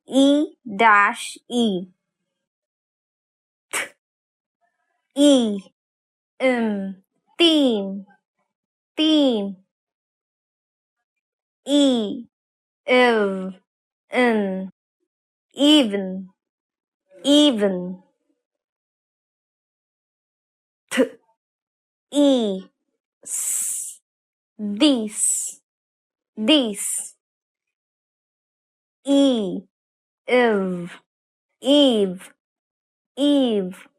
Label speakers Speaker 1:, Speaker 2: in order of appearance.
Speaker 1: E dash E. E team, team. E in, even, even. E this, this. Eve, Eve, Eve.